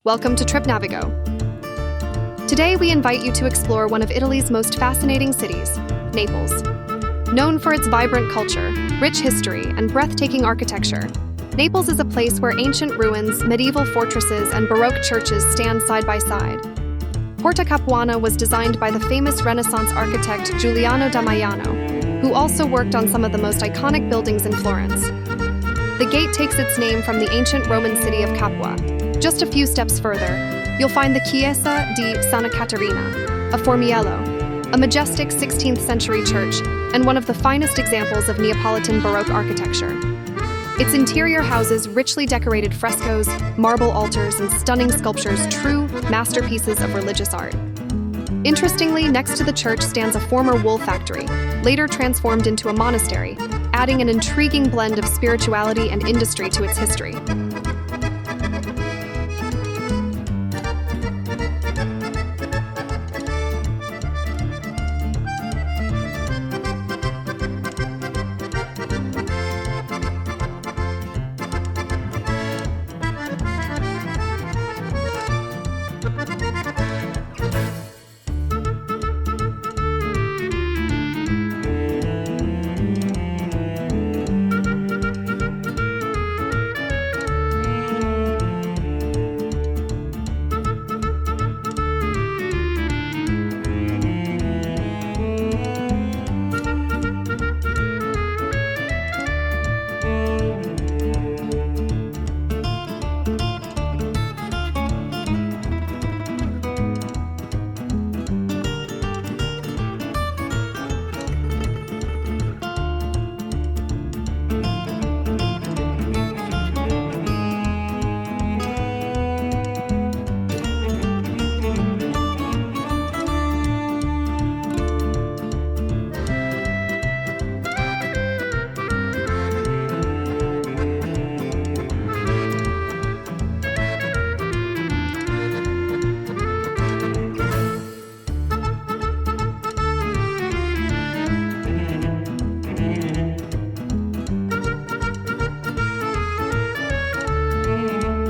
Welcome to Trip Navigo. Today we invite you to explore one of Italy's most fascinating cities, Naples. Known for its vibrant culture, rich history, and breathtaking architecture, Naples is a place where ancient ruins, medieval fortresses, and Baroque churches stand side by side. Porta Capuana was designed by the famous Renaissance architect Giuliano da Maiano, who also worked on some of the most iconic buildings in Florence. The gate takes its name from the ancient Roman city of Capua. Just a few steps further, you'll find the Chiesa di Santa Caterina, a Formiello, a majestic 16th century church and one of the finest examples of Neapolitan Baroque architecture. Its interior houses richly decorated frescoes, marble altars, and stunning sculptures, true masterpieces of religious art. Interestingly, next to the church stands a former wool factory, later transformed into a monastery, adding an intriguing blend of spirituality and industry to its history.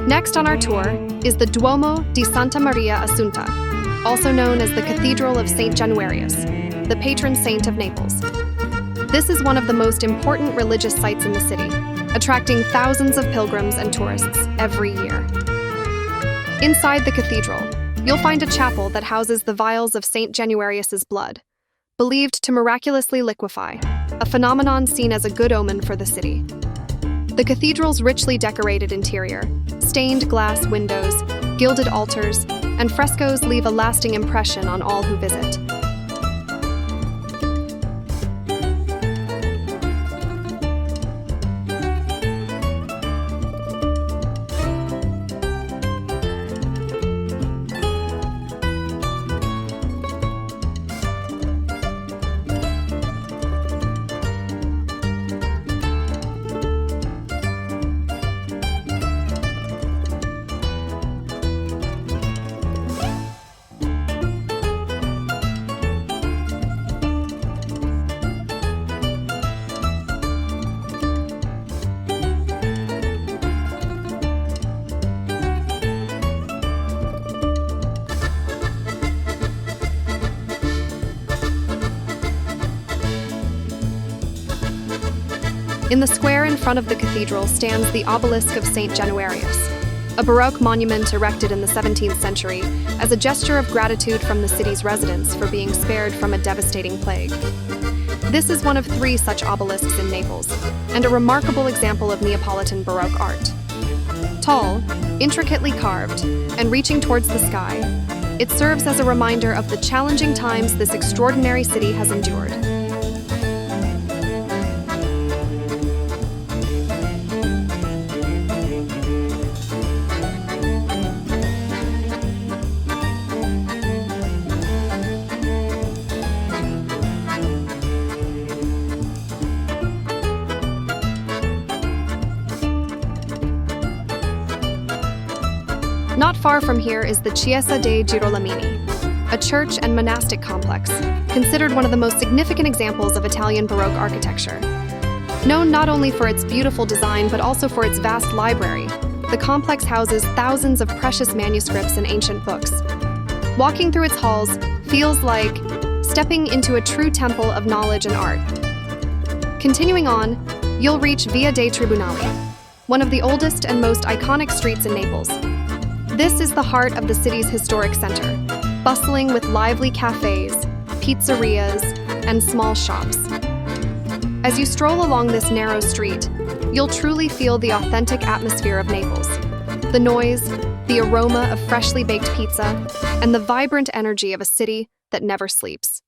Next on our tour is the Duomo di Santa Maria Assunta, also known as the Cathedral of St. Januarius, the patron saint of Naples. This is one of the most important religious sites in the city, attracting thousands of pilgrims and tourists every year. Inside the cathedral, you'll find a chapel that houses the vials of St. Januarius's blood, believed to miraculously liquefy, a phenomenon seen as a good omen for the city. The cathedral's richly decorated interior, stained glass windows, gilded altars, and frescoes leave a lasting impression on all who visit. In the square in front of the cathedral stands the Obelisk of St. Januarius, a Baroque monument erected in the 17th century as a gesture of gratitude from the city's residents for being spared from a devastating plague. This is one of 3 such obelisks in Naples, and a remarkable example of Neapolitan Baroque art. Tall, intricately carved, and reaching towards the sky, it serves as a reminder of the challenging times this extraordinary city has endured. Not far from here is the Chiesa dei Girolamini, a church and monastic complex, considered one of the most significant examples of Italian Baroque architecture. Known not only for its beautiful design but also for its vast library, the complex houses thousands of precious manuscripts and ancient books. Walking through its halls feels like stepping into a true temple of knowledge and art. Continuing on, you'll reach Via dei Tribunali, one of the oldest and most iconic streets in Naples. This is the heart of the city's historic center, bustling with lively cafes, pizzerias, and small shops. As you stroll along this narrow street, you'll truly feel the authentic atmosphere of Naples. The noise, the aroma of freshly baked pizza, and the vibrant energy of a city that never sleeps.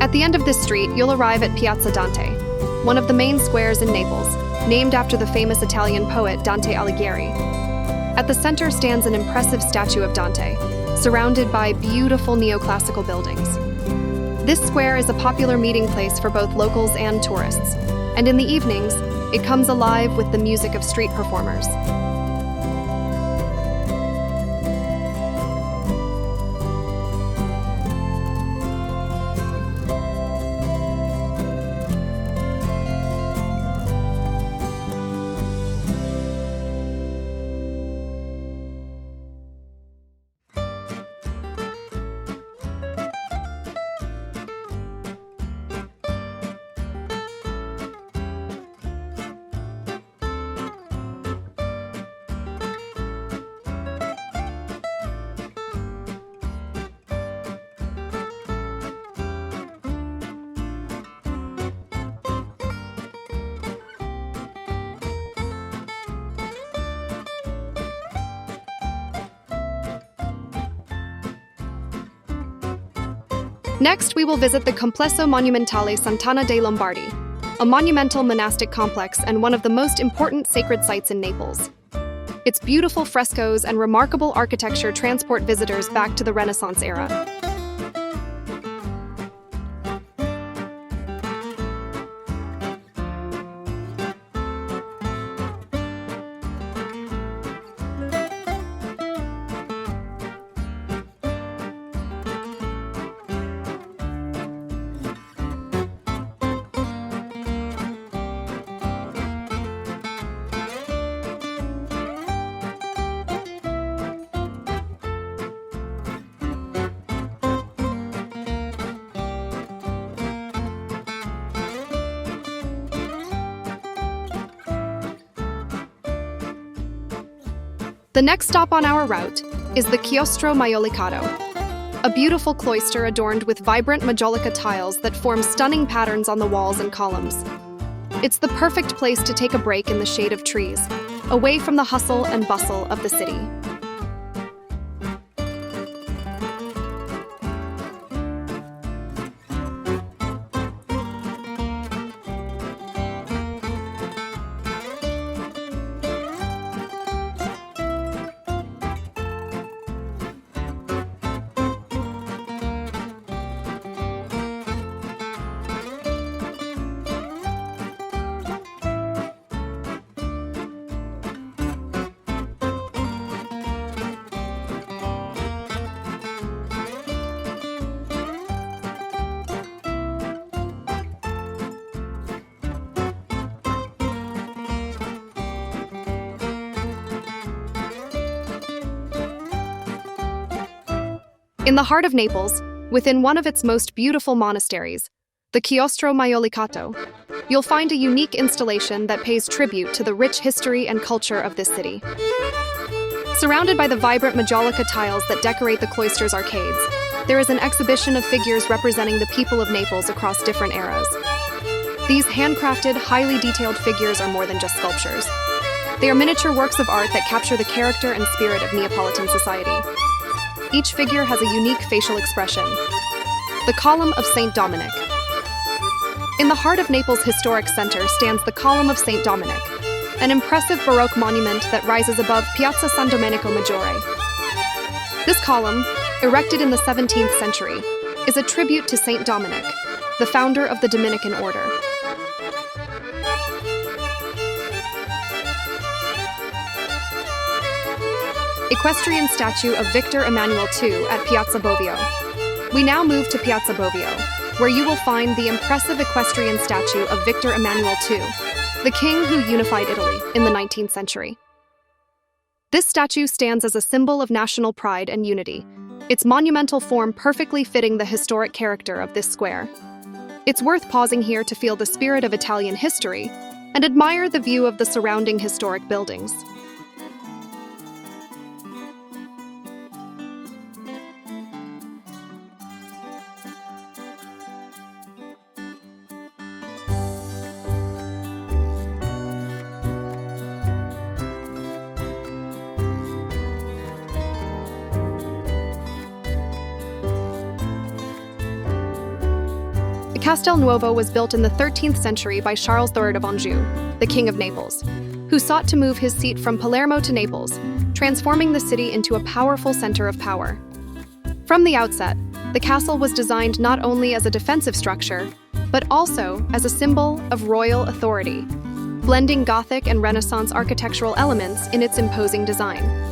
At the end of this street, you'll arrive at Piazza Dante, one of the main squares in Naples, named after the famous Italian poet Dante Alighieri. At the center stands an impressive statue of Dante, surrounded by beautiful neoclassical buildings. This square is a popular meeting place for both locals and tourists, and in the evenings, it comes alive with the music of street performers. Next, we will visit the Complesso Monumentale Sant'Anna dei Lombardi, a monumental monastic complex and one of the most important sacred sites in Naples. Its beautiful frescoes and remarkable architecture transport visitors back to the Renaissance era. The next stop on our route is the Chiostro maiolicato, a beautiful cloister adorned with vibrant majolica tiles that form stunning patterns on the walls and columns. It's the perfect place to take a break in the shade of trees, away from the hustle and bustle of the city. In the heart of Naples, within one of its most beautiful monasteries, the Chiostro maiolicato, you'll find a unique installation that pays tribute to the rich history and culture of this city. Surrounded by the vibrant majolica tiles that decorate the cloister's arcades, there is an exhibition of figures representing the people of Naples across different eras. These handcrafted, highly detailed figures are more than just sculptures. They are miniature works of art that capture the character and spirit of Neapolitan society. Each figure has a unique facial expression. The Column of Saint Dominic. In the heart of Naples' historic center stands the Column of Saint Dominic, an impressive Baroque monument that rises above Piazza San Domenico Maggiore. This column, erected in the 17th century, is a tribute to Saint Dominic, the founder of the Dominican order. Equestrian statue of Victor Emmanuel II at Piazza Bovio. We now move to Piazza Bovio, where you will find the impressive equestrian statue of Victor Emmanuel II, the king who unified Italy in the 19th century. This statue stands as a symbol of national pride and unity, its monumental form perfectly fitting the historic character of this square. It's worth pausing here to feel the spirit of Italian history and admire the view of the surrounding historic buildings. Castel Nuovo was built in the 13th century by Charles III of Anjou, the King of Naples, who sought to move his seat from Palermo to Naples, transforming the city into a powerful center of power. From the outset, the castle was designed not only as a defensive structure, but also as a symbol of royal authority, blending Gothic and Renaissance architectural elements in its imposing design.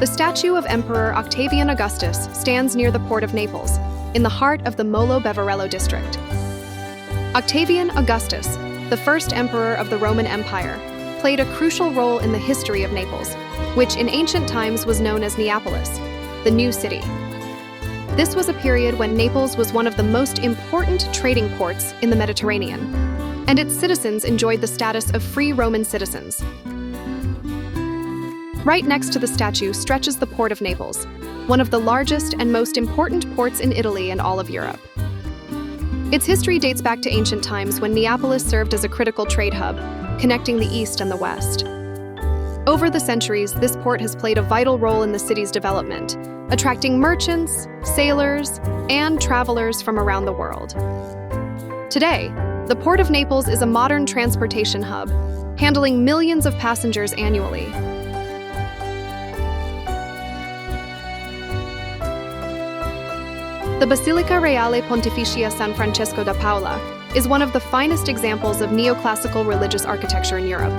The statue of Emperor Octavian Augustus stands near the port of Naples, in the heart of the Molo Beverello district. Octavian Augustus, the first emperor of the Roman Empire, played a crucial role in the history of Naples, which in ancient times was known as Neapolis, the new city. This was a period when Naples was one of the most important trading ports in the Mediterranean, and its citizens enjoyed the status of free Roman citizens. Right next to the statue stretches the Port of Naples, one of the largest and most important ports in Italy and all of Europe. Its history dates back to ancient times when Neapolis served as a critical trade hub, connecting the East and the West. Over the centuries, this port has played a vital role in the city's development, attracting merchants, sailors, and travelers from around the world. Today, the Port of Naples is a modern transportation hub, handling millions of passengers annually. The Basilica Reale Pontificia San Francesco da Paola is one of the finest examples of neoclassical religious architecture in Europe.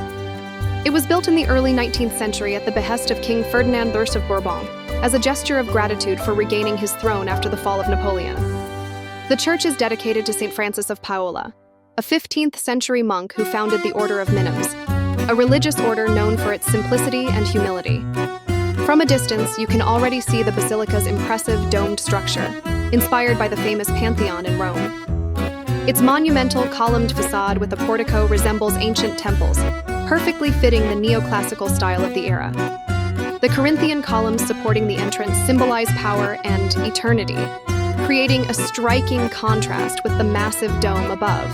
It was built in the early 19th century at the behest of King Ferdinand I of Bourbon, as a gesture of gratitude for regaining his throne after the fall of Napoleon. The church is dedicated to St. Francis of Paola, a 15th century monk who founded the Order of Minims, a religious order known for its simplicity and humility. From a distance, you can already see the basilica's impressive domed structure, inspired by the famous Pantheon in Rome. Its monumental columned facade with a portico resembles ancient temples, perfectly fitting the neoclassical style of the era. The Corinthian columns supporting the entrance symbolize power and eternity, creating a striking contrast with the massive dome above.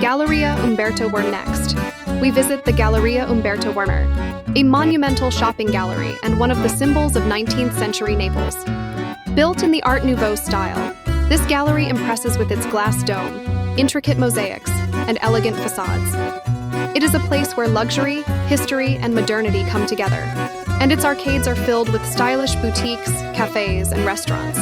Galleria Umberto I next. We visit the Galleria Umberto I, a monumental shopping gallery and one of the symbols of 19th century Naples. Built in the Art Nouveau style, this gallery impresses with its glass dome, intricate mosaics, and elegant facades. It is a place where luxury, history, and modernity come together, and its arcades are filled with stylish boutiques, cafes, and restaurants.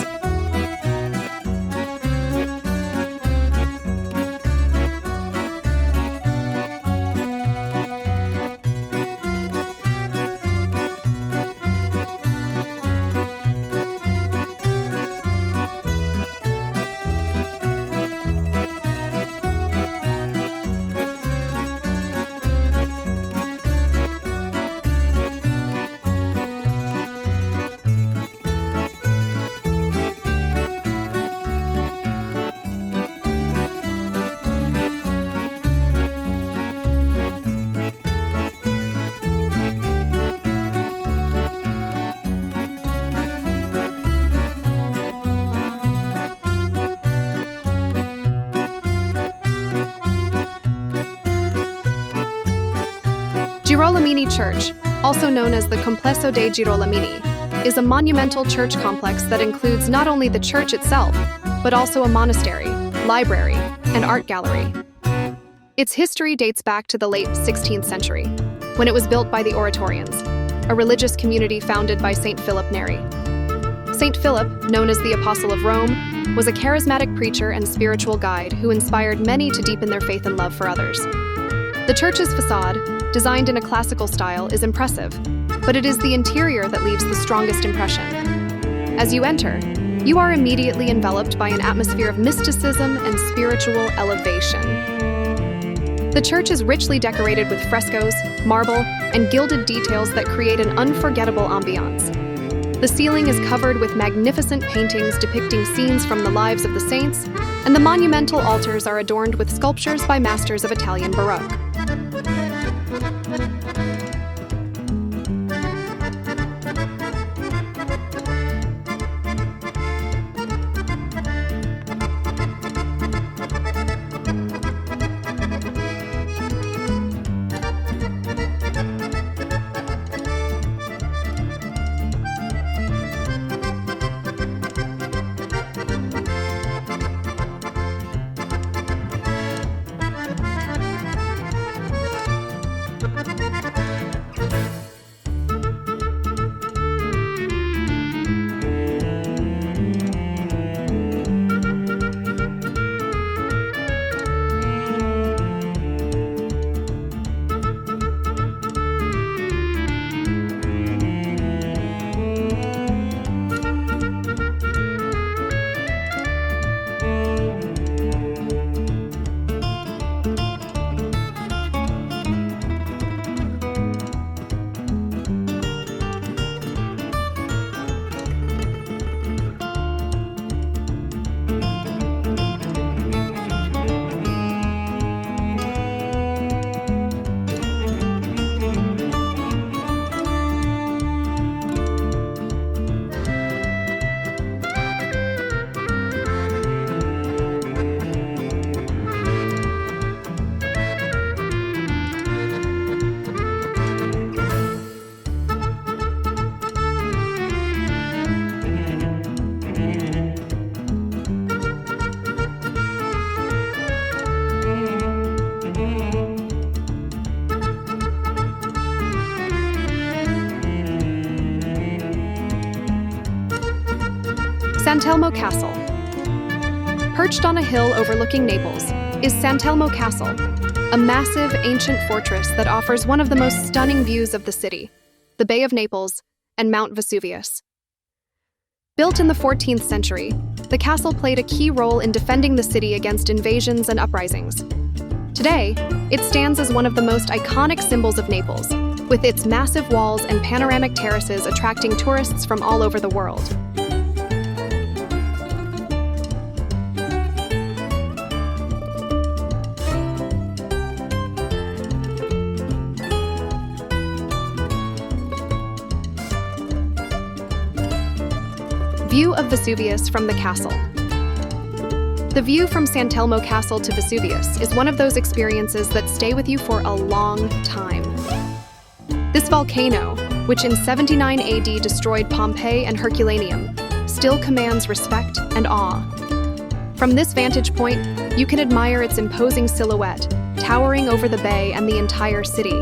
Girolamini Church, also known as the Complesso dei Girolamini, is a monumental church complex that includes not only the church itself, but also a monastery, library, and art gallery. Its history dates back to the late 16th century, when it was built by the Oratorians, a religious community founded by Saint Philip Neri. Saint Philip, known as the Apostle of Rome, was a charismatic preacher and spiritual guide who inspired many to deepen their faith and love for others. The church's facade, designed in a classical style, is impressive, but it is the interior that leaves the strongest impression. As you enter, you are immediately enveloped by an atmosphere of mysticism and spiritual elevation. The church is richly decorated with frescoes, marble, and gilded details that create an unforgettable ambiance. The ceiling is covered with magnificent paintings depicting scenes from the lives of the saints, and the monumental altars are adorned with sculptures by masters of Italian Baroque. Sant'Elmo Castle. Perched on a hill overlooking Naples is Sant'Elmo Castle, a massive ancient fortress that offers one of the most stunning views of the city, the Bay of Naples and Mount Vesuvius. Built in the 14th century, the castle played a key role in defending the city against invasions and uprisings. Today, it stands as one of the most iconic symbols of Naples, with its massive walls and panoramic terraces attracting tourists from all over the world. View of Vesuvius from the castle. The view from Sant'Elmo Castle to Vesuvius is one of those experiences that stay with you for a long time. This volcano, which in 79 AD destroyed Pompeii and Herculaneum, still commands respect and awe. From this vantage point, you can admire its imposing silhouette, towering over the bay and the entire city.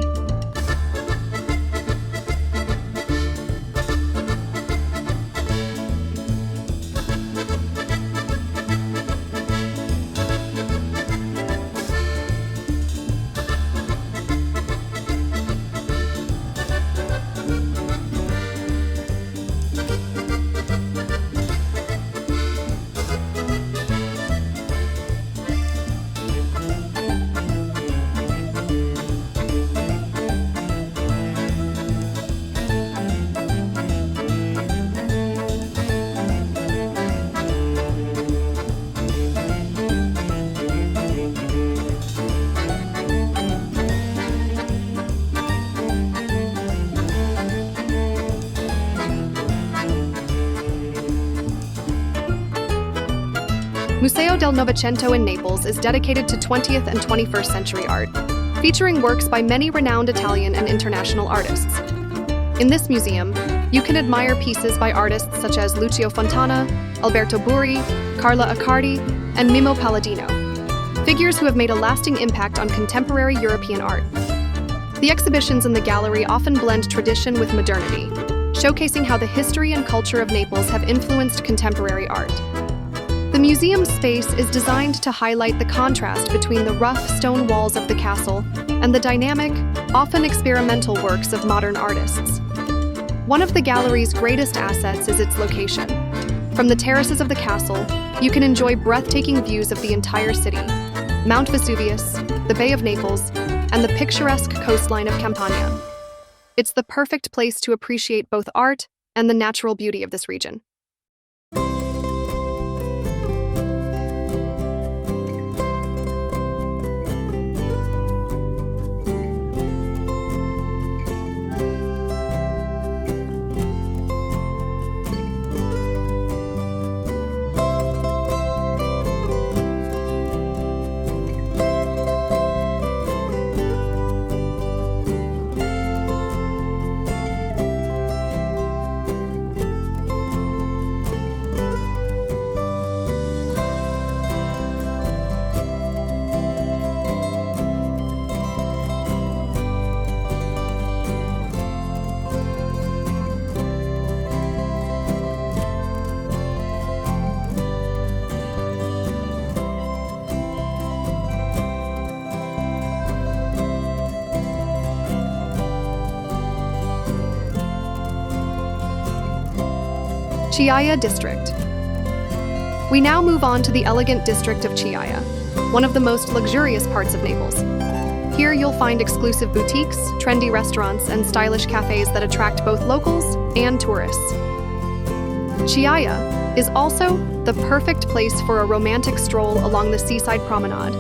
Museo del Novecento in Naples is dedicated to 20th and 21st century art. featuring works by many renowned Italian and international artists. In this museum, you can admire pieces by artists such as Lucio Fontana, Alberto Burri, Carla Accardi, and Mimo Palladino, figures who have made a lasting impact on contemporary European art. The exhibitions in the gallery often blend tradition with modernity, showcasing how the history and culture of Naples have influenced contemporary art. The museum space is designed to highlight the contrast between the rough stone walls of the castle and the dynamic, often experimental works of modern artists. One of the gallery's greatest assets is its location. From the terraces of the castle, you can enjoy breathtaking views of the entire city, Mount Vesuvius, the Bay of Naples, and the picturesque coastline of Campania. It's the perfect place to appreciate both art and the natural beauty of this region. Chiaia District. We now move on to the elegant district of Chiaia, one of the most luxurious parts of Naples. Here you'll find exclusive boutiques, trendy restaurants, and stylish cafes that attract both locals and tourists. Chiaia is also the perfect place for a romantic stroll along the seaside promenade.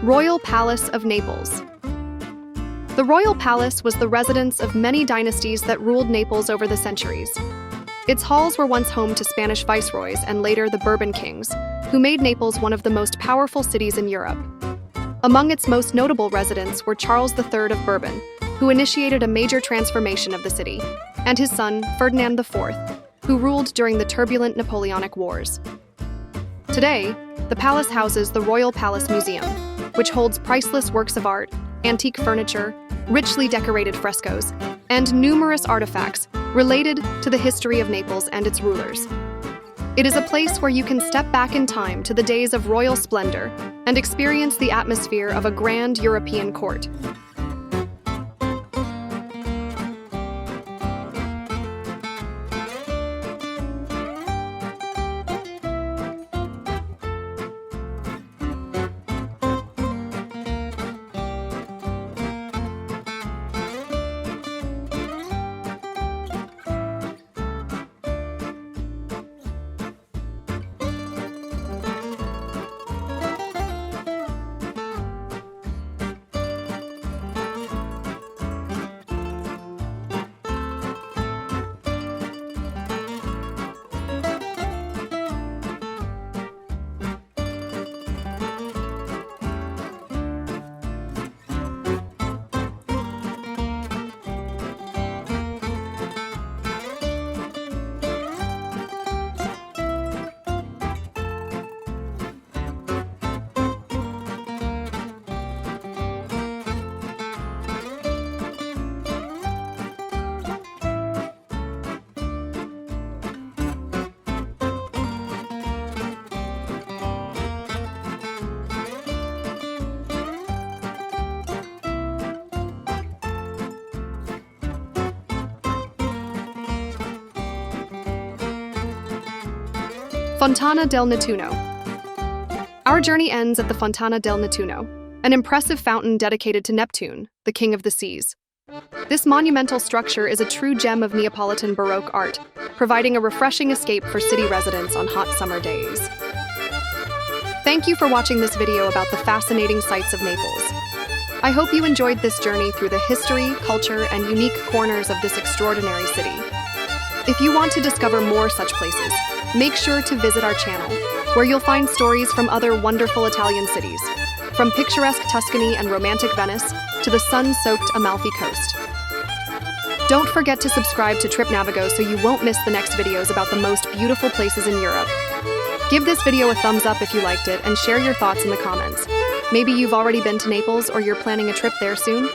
Royal Palace of Naples. The Royal Palace was the residence of many dynasties that ruled Naples over the centuries. Its halls were once home to Spanish viceroys and later the Bourbon kings, who made Naples one of the most powerful cities in Europe. Among its most notable residents were Charles III of Bourbon, who initiated a major transformation of the city, and his son, Ferdinand IV, who ruled during the turbulent Napoleonic Wars. Today, the palace houses the Royal Palace Museum, which holds priceless works of art, antique furniture, richly decorated frescoes, and numerous artifacts related to the history of Naples and its rulers. It is a place where you can step back in time to the days of royal splendor and experience the atmosphere of a grand European court. Fontana del Nettuno. Our journey ends at the Fontana del Nettuno, an impressive fountain dedicated to Neptune, the king of the seas. This monumental structure is a true gem of Neapolitan Baroque art, providing a refreshing escape for city residents on hot summer days. Thank you for watching this video about the fascinating sights of Naples. I hope you enjoyed this journey through the history, culture, and unique corners of this extraordinary city. If you want to discover more such places, make sure to visit our channel, where you'll find stories from other wonderful Italian cities, from picturesque Tuscany and romantic Venice to the sun-soaked Amalfi Coast. Don't forget to subscribe to Trip Navigo so you won't miss the next videos about the most beautiful places in Europe. Give this video a thumbs up if you liked it and share your thoughts in the comments. Maybe you've already been to Naples or you're planning a trip there soon?